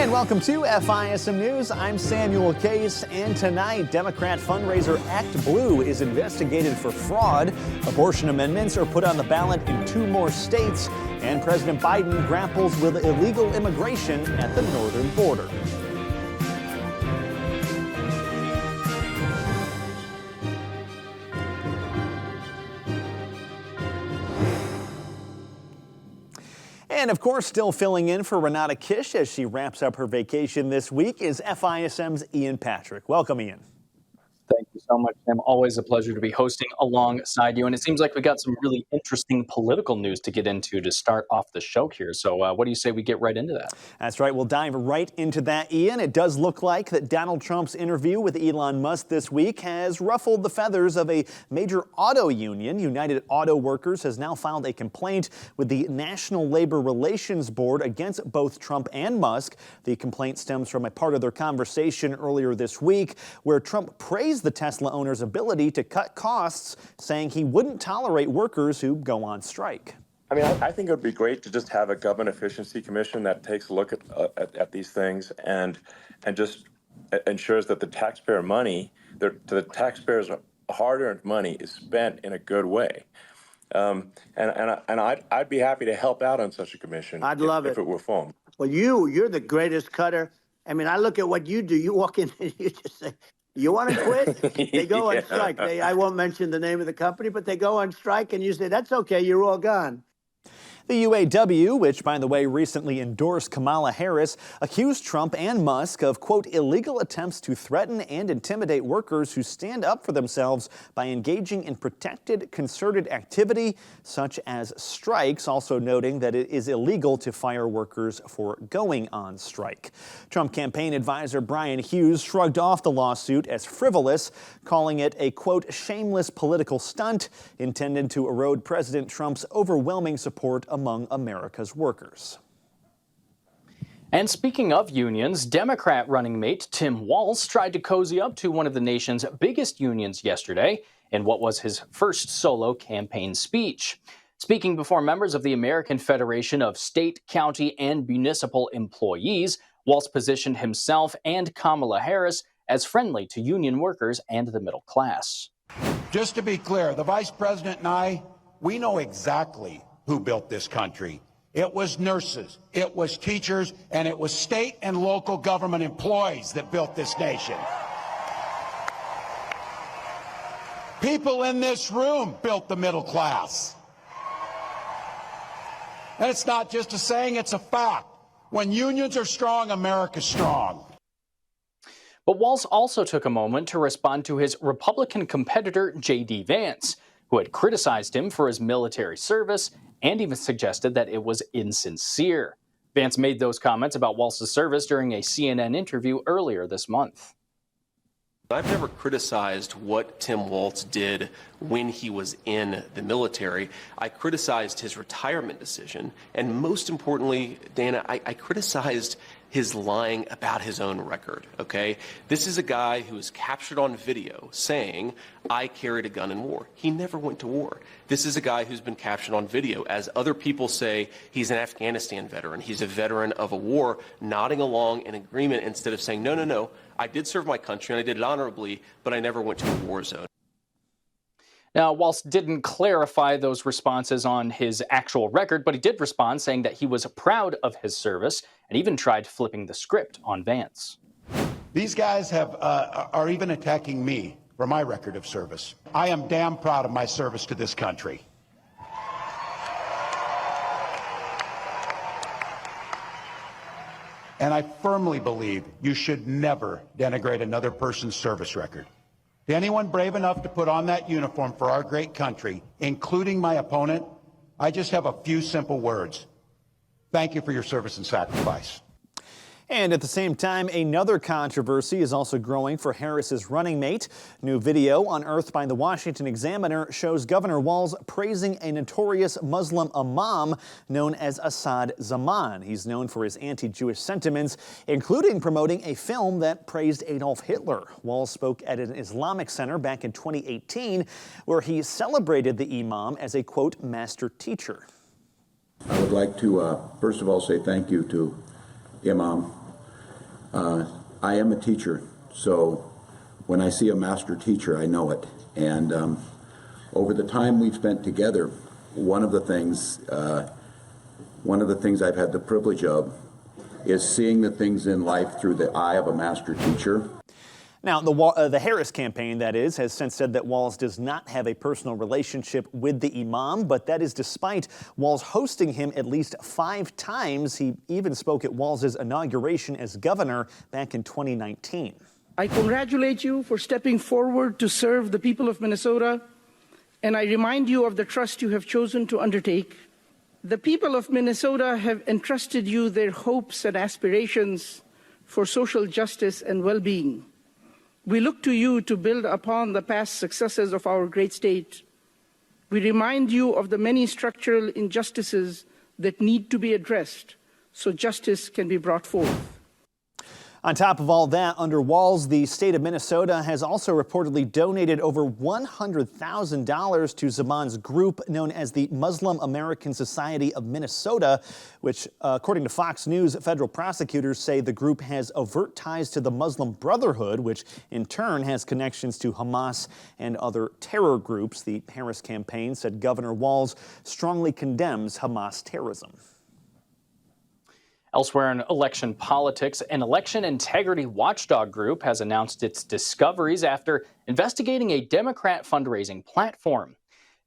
And welcome to FISM News. I'm Samuel Case, and tonight, Democrat fundraiser ActBlue is investigated for fraud. Abortion amendments are put on the ballot in 2 more states, and President Biden grapples with illegal immigration at the northern border. And of course, still filling in for Renata Kiss as she wraps up her vacation this week is FISM's Ian Patrick. Welcome, Ian. Thank you so much, Sam. Always a pleasure to be hosting alongside you. And it seems like we got some really interesting political news to get into to start off the show here. So what do you say we get right into that? That's right. We'll dive right into that, Ian. It does look like that Donald Trump's interview with Elon Musk this week has ruffled the feathers of a major auto union. United Auto Workers has now filed a complaint with the National Labor Relations Board against both Trump and Musk. The complaint stems from a part of their conversation earlier this week where Trump praised the Tesla owner's ability to cut costs, saying he wouldn't tolerate workers who go on strike. I mean, I think it would be great to just have a government efficiency commission that takes a look at these things and just ensures that the taxpayer money, the taxpayers' hard-earned money, is spent in a good way. And I'd be happy to help out on such a commission. I'd love if it were formed. Well, you're the greatest cutter. I mean, I look at what you do. You walk in and you just say, "You want to quit?" They go on strike. I won't mention the name of the company, but they go on strike, and you say, "That's okay. You're all gone." The UAW, which, by the way, recently endorsed Kamala Harris, accused Trump and Musk of, quote, illegal attempts to threaten and intimidate workers who stand up for themselves by engaging in protected, concerted activity, such as strikes, also noting that it is illegal to fire workers for going on strike. Trump campaign advisor Brian Hughes shrugged off the lawsuit as frivolous, calling it a, quote, shameless political stunt intended to erode President Trump's overwhelming support among America's workers. And speaking of unions, Democrat running mate Tim Walz tried to cozy up to one of the nation's biggest unions yesterday in what was his first solo campaign speech. Speaking before members of the American Federation of State, County, and Municipal Employees, Walz positioned himself and Kamala Harris as friendly to union workers and the middle class. Just to be clear, the Vice President and I, we know exactly who built this country. It was nurses, it was teachers, and it was state and local government employees that built this nation. People in this room built the middle class. And it's not just a saying, it's a fact. When unions are strong, America's strong. But Walz also took a moment to respond to his Republican competitor, J.D. Vance, who had criticized him for his military service and even suggested that it was insincere. Vance made those comments about Walz's service during a CNN interview earlier this month. I've never criticized what Tim Walz did when he was in the military. I criticized his retirement decision, and most importantly, Dana, I criticized his lying about his own record, okay? This is a guy who was captured on video saying, "I carried a gun in war." He never went to war. This is a guy who's been captured on video. As other people say, he's an Afghanistan veteran. He's a veteran of a war, nodding along in agreement instead of saying, no, no, no, I did serve my country and I did it honorably, but I never went to a war zone. Now, Walz didn't clarify those responses on his actual record, but he did respond saying that he was proud of his service and even tried flipping the script on Vance. These guys are even attacking me for my record of service. I am damn proud of my service to this country. And I firmly believe you should never denigrate another person's service record. To anyone brave enough to put on that uniform for our great country, including my opponent, I just have a few simple words. Thank you for your service and sacrifice. And at the same time, another controversy is also growing for Harris's running mate. New video unearthed by the Washington Examiner shows Governor Walz praising a notorious Muslim imam known as Assad Zaman. He's known for his anti-Jewish sentiments, including promoting a film that praised Adolf Hitler. Walz spoke at an Islamic center back in 2018, where he celebrated the imam as a, quote, master teacher. I would like to, first of all, say thank you to Imam I am a teacher, so when I see a master teacher, I know it. And over the time we've spent together, one of the things I've had the privilege of is seeing the things in life through the eye of a master teacher. Now, the Harris campaign, that is, has since said that Walz does not have a personal relationship with the imam, but that is despite Walz hosting him at least 5 times. He even spoke at Walz's inauguration as governor back in 2019. I congratulate you for stepping forward to serve the people of Minnesota, and I remind you of the trust you have chosen to undertake. The people of Minnesota have entrusted you their hopes and aspirations for social justice and well-being. We look to you to build upon the past successes of our great state. We remind you of the many structural injustices that need to be addressed so justice can be brought forth. On top of all that, under Walz, the state of Minnesota has also reportedly donated over $100,000 to Zaman's group known as the Muslim American Society of Minnesota, which, according to Fox News, federal prosecutors say the group has overt ties to the Muslim Brotherhood, which in turn has connections to Hamas and other terror groups. The Harris campaign said Governor Walz strongly condemns Hamas terrorism. Elsewhere in election politics, an election integrity watchdog group has announced its discoveries after investigating a Democrat fundraising platform.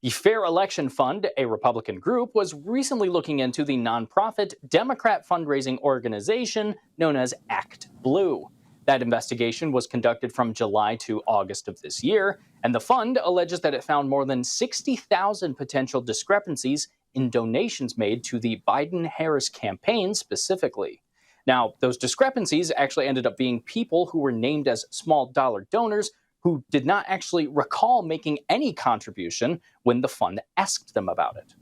The Fair Election Fund, a Republican group, was recently looking into the nonprofit Democrat fundraising organization known as ActBlue. That investigation was conducted from July to August of this year, and the fund alleges that it found more than 60,000 potential discrepancies in donations made to the Biden-Harris campaign specifically. Now, those discrepancies actually ended up being people who were named as small dollar donors who did not actually recall making any contribution when the fund asked them about it.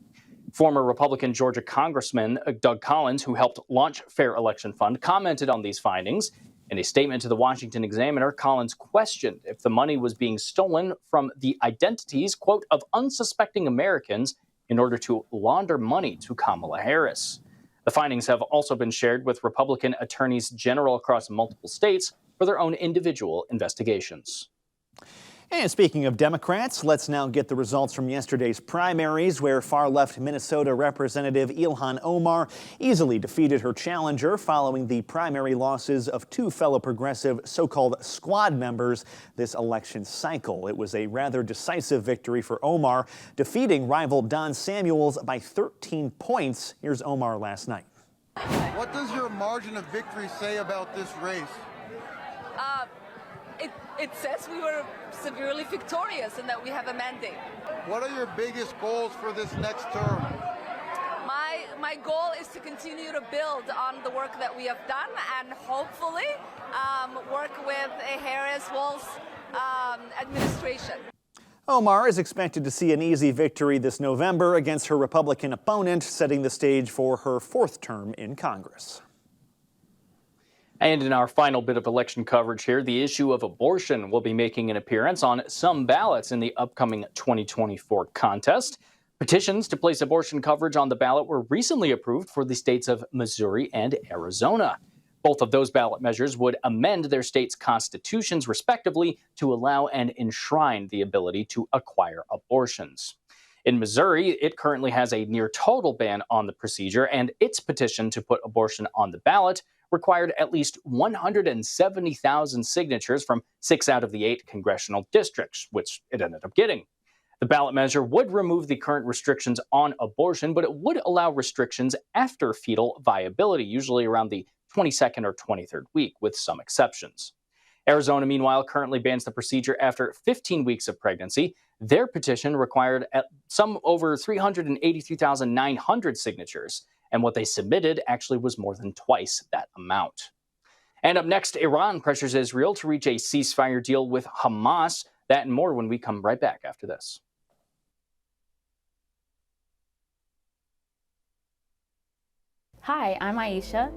Former Republican Georgia Congressman Doug Collins, who helped launch Fair Election Fund, commented on these findings. In a statement to the Washington Examiner, Collins questioned if the money was being stolen from the identities, quote, of unsuspecting Americans in order to launder money to Kamala Harris. The findings have also been shared with Republican attorneys general across multiple states for their own individual investigations. And speaking of Democrats, let's now get the results from yesterday's primaries, where far-left Minnesota Representative Ilhan Omar easily defeated her challenger following the primary losses of 2 fellow progressive so-called squad members this election cycle. It was a rather decisive victory for Omar, defeating rival Don Samuels by 13 points. Here's Omar last night. What does your margin of victory say about this race? It says we were severely victorious and that we have a mandate. What are your biggest goals for this next term? My goal is to continue to build on the work that we have done and hopefully work with a Harris-Walz administration. Omar is expected to see an easy victory this November against her Republican opponent, setting the stage for her 4th term in Congress. And in our final bit of election coverage here, the issue of abortion will be making an appearance on some ballots in the upcoming 2024 contest. Petitions to place abortion coverage on the ballot were recently approved for the states of Missouri and Arizona. Both of those ballot measures would amend their states' constitutions, respectively, to allow and enshrine the ability to acquire abortions. In Missouri, it currently has a near total ban on the procedure, and its petition to put abortion on the ballot required at least 170,000 signatures from 6 out of the 8 congressional districts, which it ended up getting. The ballot measure would remove the current restrictions on abortion, but it would allow restrictions after fetal viability, usually around the 22nd or 23rd week, with some exceptions. Arizona, meanwhile, currently bans the procedure after 15 weeks of pregnancy. Their petition required some over 383,900 signatures, and what they submitted actually was more than twice that amount. And up next, Iran pressures Israel to reach a ceasefire deal with Hamas. That and more when we come right back after this. Hi, I'm Aisha.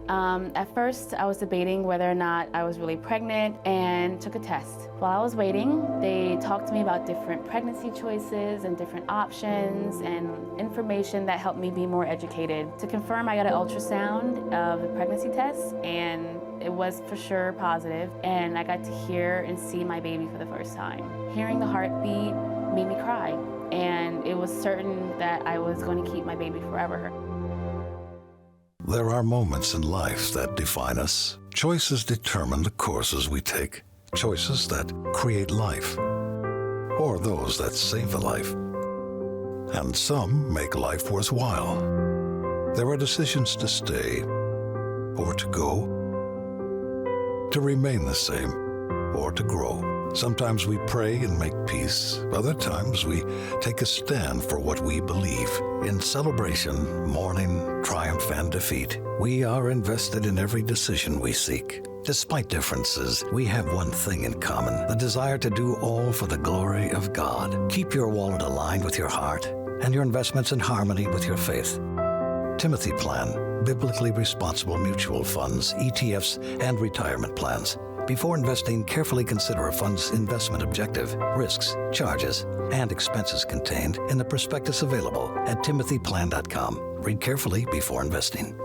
At first, I was debating whether or not I was really pregnant and took a test. While I was waiting, they talked to me about different pregnancy choices and different options and information that helped me be more educated. To confirm, I got an ultrasound of the pregnancy test, and it was for sure positive, and I got to hear and see my baby for the first time. Hearing the heartbeat made me cry, and it was certain that I was going to keep my baby forever. There are moments in life that define us. Choices determine the courses we take. Choices that create life, or those that save a life. And some make life worthwhile. There are decisions to stay, or to go, to remain the same, or to grow. Sometimes we pray and make peace. Other times we take a stand for what we believe. In celebration, mourning, triumph, and defeat, we are invested in every decision we seek. Despite differences, we have one thing in common: the desire to do all for the glory of God. Keep your wallet aligned with your heart and your investments in harmony with your faith. Timothy Plan, biblically responsible mutual funds, ETFs, and retirement plans. Before investing, carefully consider a fund's investment objective, risks, charges, and expenses contained in the prospectus available at timothyplan.com. Read carefully before investing.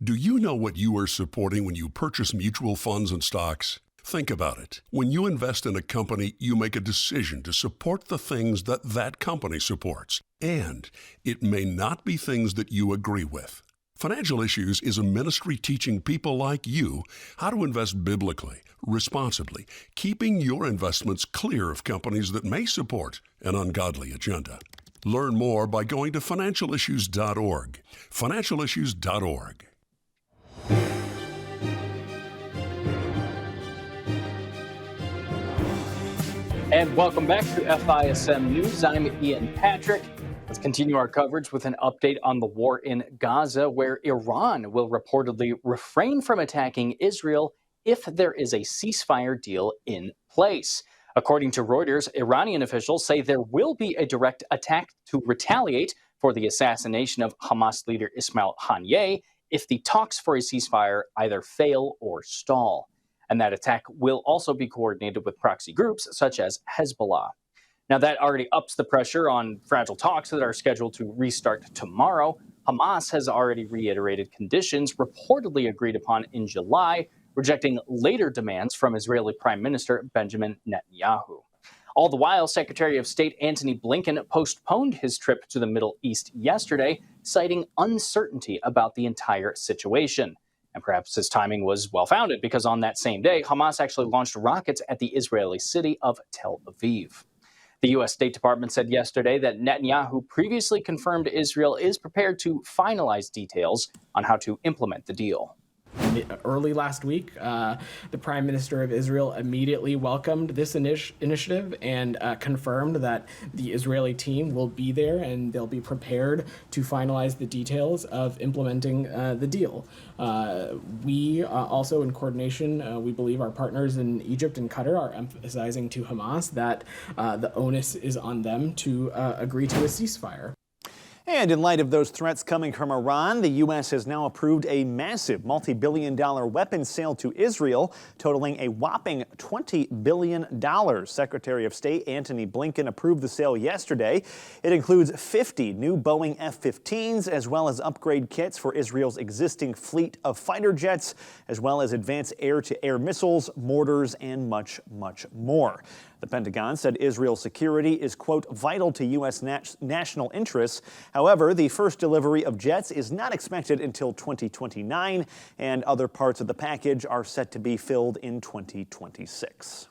Do you know what you are supporting when you purchase mutual funds and stocks? Think about it. When you invest in a company, you make a decision to support the things that that company supports. And it may not be things that you agree with. Financial Issues is a ministry teaching people like you how to invest biblically, responsibly, keeping your investments clear of companies that may support an ungodly agenda. Learn more by going to financialissues.org. Financialissues.org. And welcome back to FISM News. I'm Ian Patrick. Let's continue our coverage with an update on the war in Gaza, where Iran will reportedly refrain from attacking Israel if there is a ceasefire deal in place. According to Reuters, Iranian officials say there will be a direct attack to retaliate for the assassination of Hamas leader Ismail Haniyeh if the talks for a ceasefire either fail or stall. And that attack will also be coordinated with proxy groups such as Hezbollah. Now, that already ups the pressure on fragile talks that are scheduled to restart tomorrow. Hamas has already reiterated conditions reportedly agreed upon in July, rejecting later demands from Israeli Prime Minister Benjamin Netanyahu. All the while, Secretary of State Antony Blinken postponed his trip to the Middle East yesterday, citing uncertainty about the entire situation. And perhaps his timing was well-founded, because on that same day, Hamas actually launched rockets at the Israeli city of Tel Aviv. The U.S. State Department said yesterday that Netanyahu previously confirmed Israel is prepared to finalize details on how to implement the deal. Early last week, the Prime Minister of Israel immediately welcomed this initiative and confirmed that the Israeli team will be there and they'll be prepared to finalize the details of implementing the deal. We also, in coordination, we believe our partners in Egypt and Qatar are emphasizing to Hamas that the onus is on them to agree to a ceasefire. And in light of those threats coming from Iran, the U.S. has now approved a massive multi-billion-dollar weapons sale to Israel, totaling a whopping $20 billion. Secretary of State Antony Blinken approved the sale yesterday. It includes 50 new Boeing F-15s, as well as upgrade kits for Israel's existing fleet of fighter jets, as well as advanced air-to-air missiles, mortars, and much, much more. The Pentagon said Israel's security is, quote, vital to U.S. national interests. However, the first delivery of jets is not expected until 2029, and other parts of the package are set to be filled in 2026.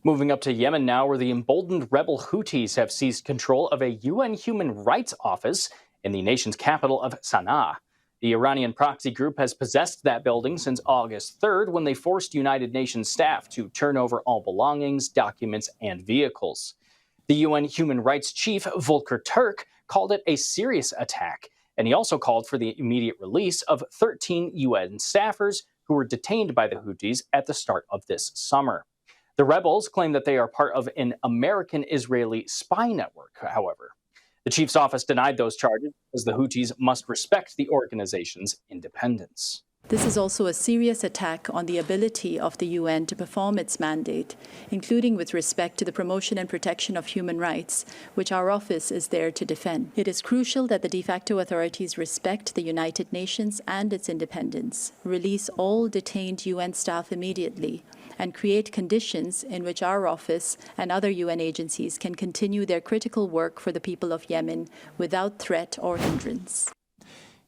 Moving up to Yemen now, where the emboldened rebel Houthis have seized control of a UN human rights office in the nation's capital of Sana'a. The Iranian proxy group has possessed that building since August 3rd, when they forced United Nations staff to turn over all belongings, documents, and vehicles. The UN human rights chief, Volker Turk, called it a serious attack, and he also called for the immediate release of 13 UN staffers who were detained by the Houthis at the start of this summer. The rebels claim that they are part of an American-Israeli spy network, however. The chief's office denied those charges, as the Houthis must respect the organization's independence. This is also a serious attack on the ability of the UN to perform its mandate, including with respect to the promotion and protection of human rights, which our office is there to defend. It is crucial that the de facto authorities respect the United Nations and its independence, release all detained UN staff immediately, and create conditions in which our office and other UN agencies can continue their critical work for the people of Yemen without threat or hindrance.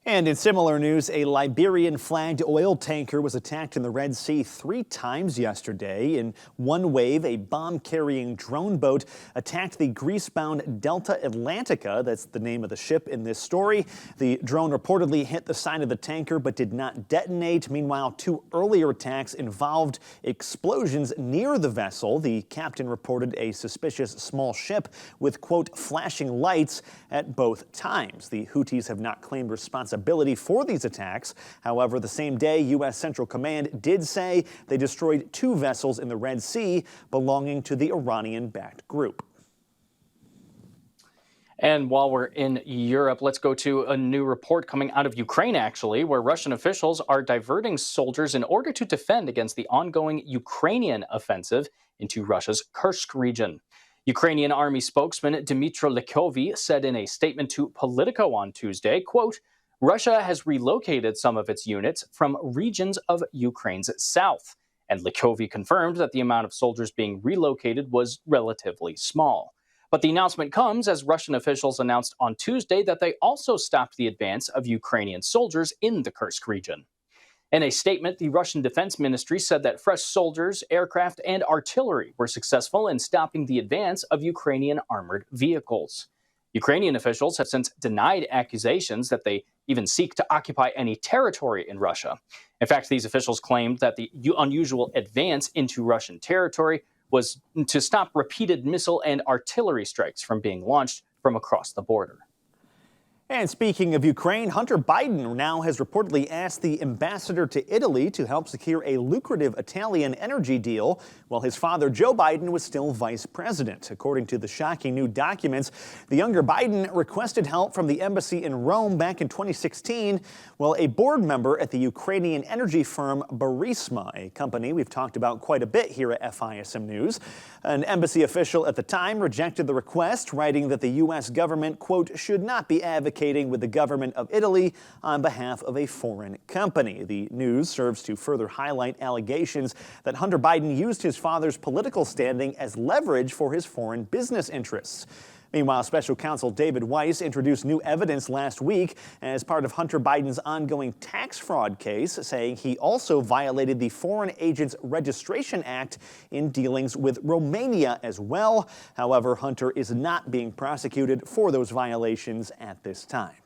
And in similar news, a Liberian-flagged oil tanker was attacked in the Red Sea 3 times yesterday. In one wave, a bomb-carrying drone boat attacked the Greece-bound Delta Atlantica. That's the name of the ship in this story. The drone reportedly hit the side of the tanker but did not detonate. Meanwhile, 2 earlier attacks involved explosions near the vessel. The captain reported a suspicious small ship with, quote, flashing lights at both times. The Houthis have not claimed responsibility for these attacks. However, the same day, U.S. Central Command did say they destroyed 2 vessels in the Red Sea belonging to the Iranian-backed group. And while we're in Europe, let's go to a new report coming out of Ukraine, actually, where Russian officials are diverting soldiers in order to defend against the ongoing Ukrainian offensive into Russia's Kursk region. Ukrainian army spokesman Dmytro Likovy said in a statement to Politico on Tuesday, quote, Russia has relocated some of its units from regions of Ukraine's south, and Likovy confirmed that the amount of soldiers being relocated was relatively small. But the announcement comes as Russian officials announced on Tuesday that they also stopped the advance of Ukrainian soldiers in the Kursk region. In a statement, the Russian Defense Ministry said that fresh soldiers, aircraft, and artillery were successful in stopping the advance of Ukrainian armored vehicles. Ukrainian officials have since denied accusations that they even seek to occupy any territory in Russia. In fact, these officials claimed that the unusual advance into Russian territory was to stop repeated missile and artillery strikes from being launched from across the border. And speaking of Ukraine, Hunter Biden now has reportedly asked the ambassador to Italy to help secure a lucrative Italian energy deal while his father, Joe Biden, was still vice president. According to the shocking new documents, the younger Biden requested help from the embassy in Rome back in 2016, while a board member at the Ukrainian energy firm Burisma, a company we've talked about quite a bit here at FISM News. An embassy official at the time rejected the request, writing that the U.S. government, quote, should not be advocating with the government of Italy on behalf of a foreign company. The news serves to further highlight allegations that Hunter Biden used his father's political standing as leverage for his foreign business interests. Meanwhile, Special Counsel David Weiss introduced new evidence last week as part of Hunter Biden's ongoing tax fraud case, saying he also violated the Foreign Agents Registration Act in dealings with Romania as well. However, Hunter is not being prosecuted for those violations at this time.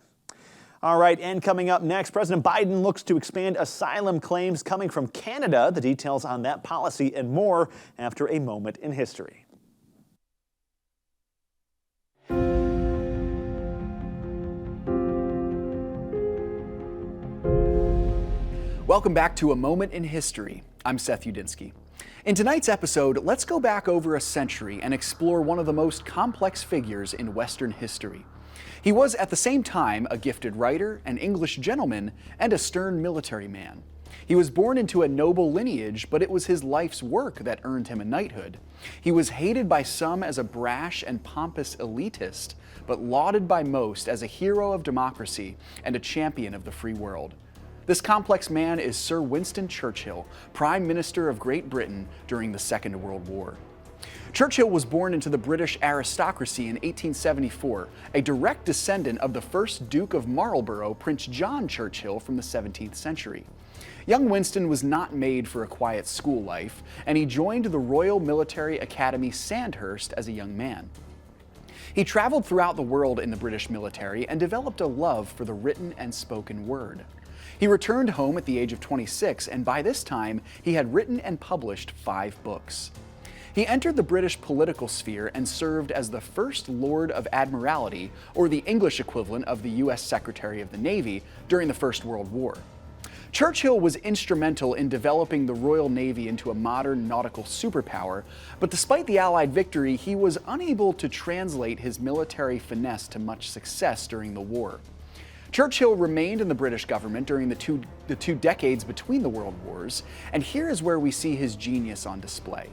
All right, and coming up next, President Biden looks to expand asylum claims coming from Canada. The details on that policy and more after a moment in history. Welcome back to A Moment in History. I'm Seth Udinsky. In tonight's episode, let's go back over a century and explore one of the most complex figures in Western history. He was at the same time a gifted writer, an English gentleman, and a stern military man. He was born into a noble lineage, but it was his life's work that earned him a knighthood. He was hated by some as a brash and pompous elitist, but lauded by most as a hero of democracy and a champion of the free world. This complex man is Sir Winston Churchill, Prime Minister of Great Britain during the Second World War. Churchill was born into the British aristocracy in 1874, a direct descendant of the first Duke of Marlborough, Prince John Churchill, from the 17th century. Young Winston was not made for a quiet school life, and he joined the Royal Military Academy Sandhurst as a young man. He traveled throughout the world in the British military and developed a love for the written and spoken word. He returned home at the age of 26, and by this time, he had written and published 5 books. He entered the British political sphere and served as the First Lord of Admiralty, or the English equivalent of the U.S. Secretary of the Navy, during the First World War. Churchill was instrumental in developing the Royal Navy into a modern nautical superpower, but despite the Allied victory, he was unable to translate his military finesse to much success during the war. Churchill remained in the British government during the two decades between the World Wars, and here is where we see his genius on display.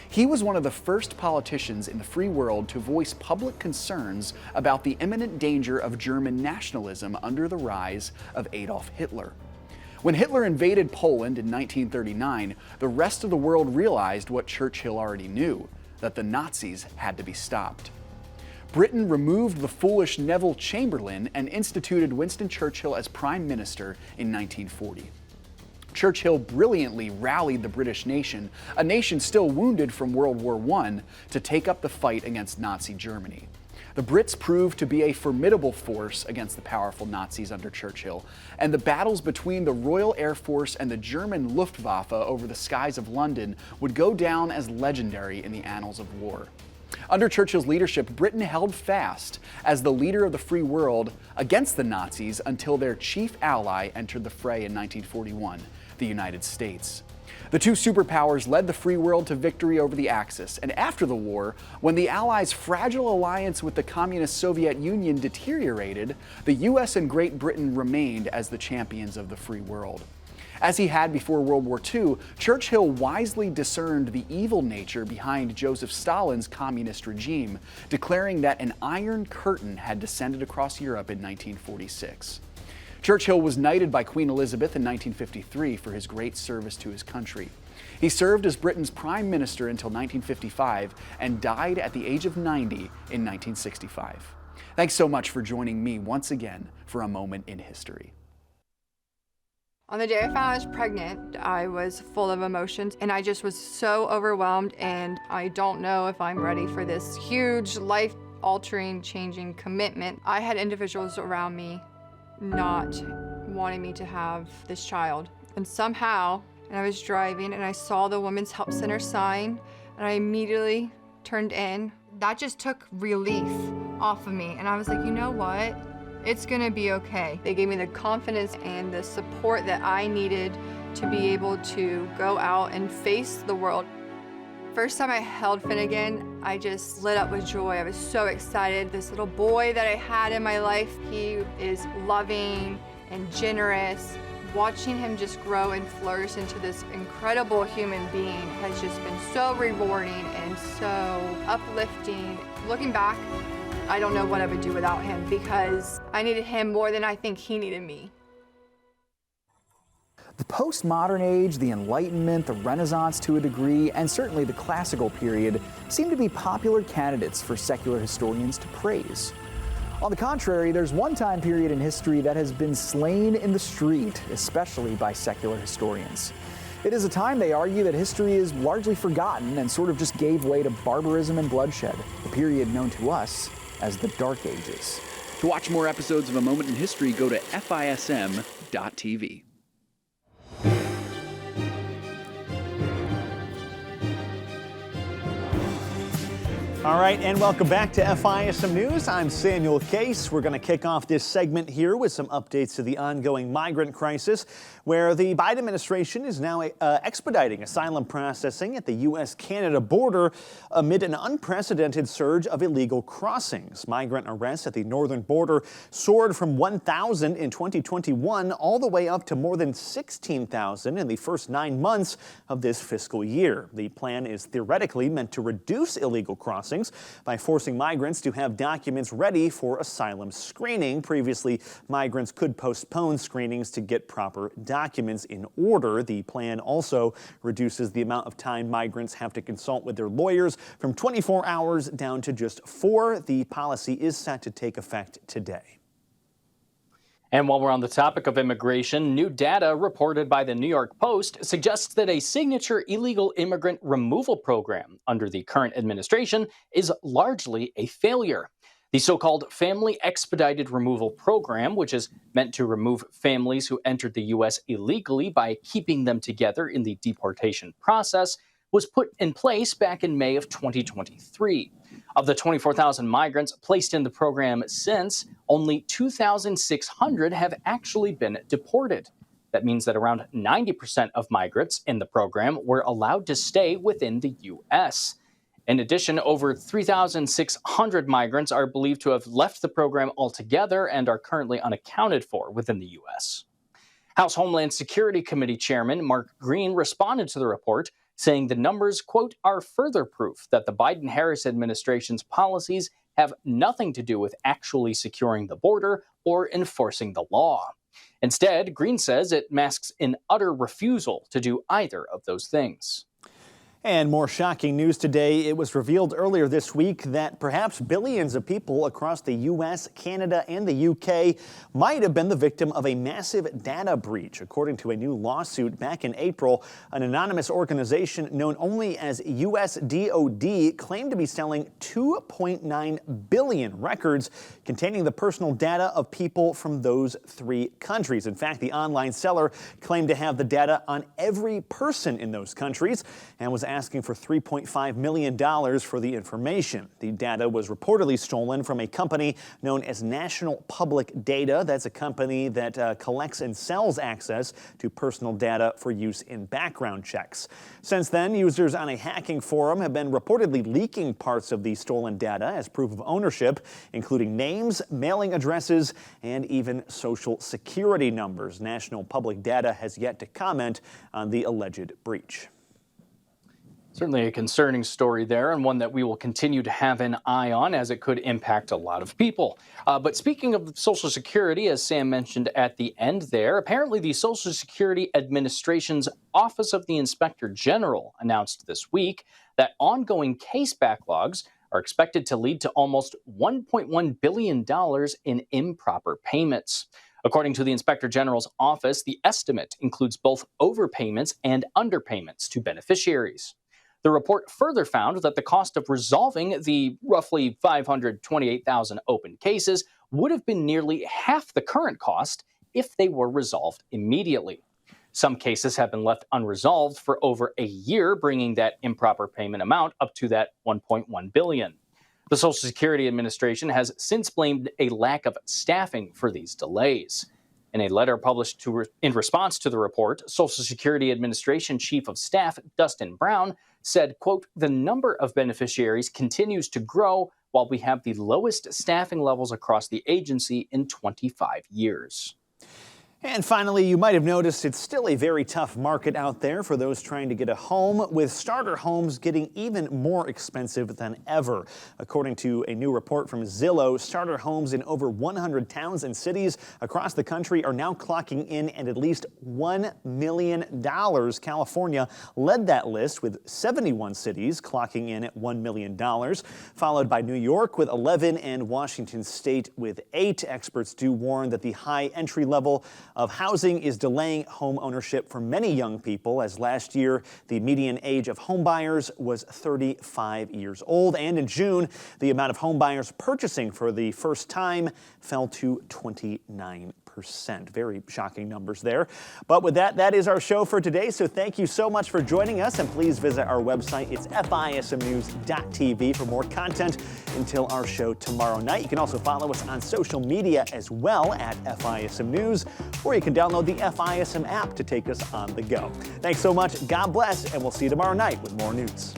He was one of the first politicians in the free world to voice public concerns about the imminent danger of German nationalism under the rise of Adolf Hitler. When Hitler invaded Poland in 1939, the rest of the world realized what Churchill already knew, that the Nazis had to be stopped. Britain removed the foolish Neville Chamberlain and instituted Winston Churchill as Prime Minister in 1940. Churchill brilliantly rallied the British nation, a nation still wounded from World War I, to take up the fight against Nazi Germany. The Brits proved to be a formidable force against the powerful Nazis under Churchill, and the battles between the Royal Air Force and the German Luftwaffe over the skies of London would go down as legendary in the annals of war. Under Churchill's leadership, Britain held fast as the leader of the free world against the Nazis until their chief ally entered the fray in 1941, the United States. The two superpowers led the free world to victory over the Axis, and after the war, when the Allies' fragile alliance with the communist Soviet Union deteriorated, the US and Great Britain remained as the champions of the free world. As he had before World War II, Churchill wisely discerned the evil nature behind Joseph Stalin's communist regime, declaring that an Iron Curtain had descended across Europe in 1946. Churchill was knighted by Queen Elizabeth in 1953 for his great service to his country. He served as Britain's Prime Minister until 1955 and died at the age of 90 in 1965. Thanks so much for joining me once again for a moment in history. On the day I found I was pregnant, I was full of emotions and I just was so overwhelmed, and I don't know if I'm ready for this huge life-altering, changing commitment. I had individuals around me not wanting me to have this child. And somehow, and I was driving and I saw the Women's Help Center sign and I immediately turned in. That just took relief off of me, and I was like, you know what? It's gonna be okay. They gave me the confidence and the support that I needed to be able to go out and face the world. First time I held Finnegan, I just lit up with joy. I was so excited. This little boy that I had in my life, he is loving and generous. Watching him just grow and flourish into this incredible human being has just been so rewarding and so uplifting. Looking back, I don't know what I would do without him, because I needed him more than I think he needed me. The postmodern age, the Enlightenment, the Renaissance to a degree, and certainly the classical period seem to be popular candidates for secular historians to praise. On the contrary, there's one time period in history that has been slain in the street, especially by secular historians. It is a time, they argue, that history is largely forgotten and sort of just gave way to barbarism and bloodshed, the period known to us as the Dark Ages. To watch more episodes of A Moment in History, go to FISM.tv. All right, and welcome back to FISM News. I'm Samuel Case. We're going to kick off this segment here with some updates to the ongoing migrant crisis, where the Biden administration is now expediting asylum processing at the U.S.-Canada border amid an unprecedented surge of illegal crossings. Migrant arrests at the northern border soared from 1,000 in 2021 all the way up to more than 16,000 in the first 9 months of this fiscal year. The plan is theoretically meant to reduce illegal crossings by forcing migrants to have documents ready for asylum screening. Previously, migrants could postpone screenings to get proper documents in order. The plan also reduces the amount of time migrants have to consult with their lawyers from 24 hours down to just 4. The policy is set to take effect today. And while we're on the topic of immigration, new data reported by the New York Post suggests that a signature illegal immigrant removal program under the current administration is largely a failure. The so-called Family Expedited Removal Program, which is meant to remove families who entered the U.S. illegally by keeping them together in the deportation process, was put in place back in May of 2023. Of the 24,000 migrants placed in the program since, only 2,600 have actually been deported. That means that around 90% of migrants in the program were allowed to stay within the U.S. In addition, over 3,600 migrants are believed to have left the program altogether and are currently unaccounted for within the U.S. House Homeland Security Committee Chairman Mark Green responded to the report, saying the numbers, quote, are further proof that the Biden-Harris administration's policies have nothing to do with actually securing the border or enforcing the law. Instead, Green says it masks an utter refusal to do either of those things. And more shocking news today. It was revealed earlier this week that perhaps billions of people across the U.S., Canada, and the U.K. might have been the victim of a massive data breach. According to a new lawsuit back in April, an anonymous organization known only as USDOD claimed to be selling 2.9 billion records containing the personal data of people from those 3 countries. In fact, the online seller claimed to have the data on every person in those countries and was asking for $3.5 million for the information. The data was reportedly stolen from a company known as National Public Data. That's a company that collects and sells access to personal data for use in background checks. Since then, users on a hacking forum have been reportedly leaking parts of the stolen data as proof of ownership, including names, mailing addresses, and even social security numbers. National Public Data has yet to comment on the alleged breach. Certainly a concerning story there, and one that we will continue to have an eye on as it could impact a lot of people. But speaking of Social Security, as Sam mentioned at the end there, apparently the Social Security Administration's Office of the Inspector General announced this week that ongoing case backlogs are expected to lead to almost $1.1 billion in improper payments. According to the Inspector General's office, the estimate includes both overpayments and underpayments to beneficiaries. The report further found that the cost of resolving the roughly 528,000 open cases would have been nearly half the current cost if they were resolved immediately. Some cases have been left unresolved for over a year, bringing that improper payment amount up to that $1.1 billion. The Social Security Administration has since blamed a lack of staffing for these delays. In a letter published in response to the report, Social Security Administration Chief of Staff Dustin Brown said, quote, the number of beneficiaries continues to grow while we have the lowest staffing levels across the agency in 25 years. And finally, you might have noticed it's still a very tough market out there for those trying to get a home, with starter homes getting even more expensive than ever. According to a new report from Zillow, starter homes in over 100 towns and cities across the country are now clocking in at least $1 million. California led that list with 71 cities clocking in at $1 million, followed by New York with 11 and Washington State with 8. Experts do warn that the high entry level of housing is delaying home ownership for many young people, as last year the median age of home buyers was 35 years old. And in June, the amount of home buyers purchasing for the first time fell to 29%. Very shocking numbers there. But with that, that is our show for today. So thank you so much for joining us, and please visit our website. It's FISMnews.tv for more content until our show tomorrow night. You can also follow us on social media as well at FISM News, or you can download the FISM app to take us on the go. Thanks so much. God bless, and we'll see you tomorrow night with more news.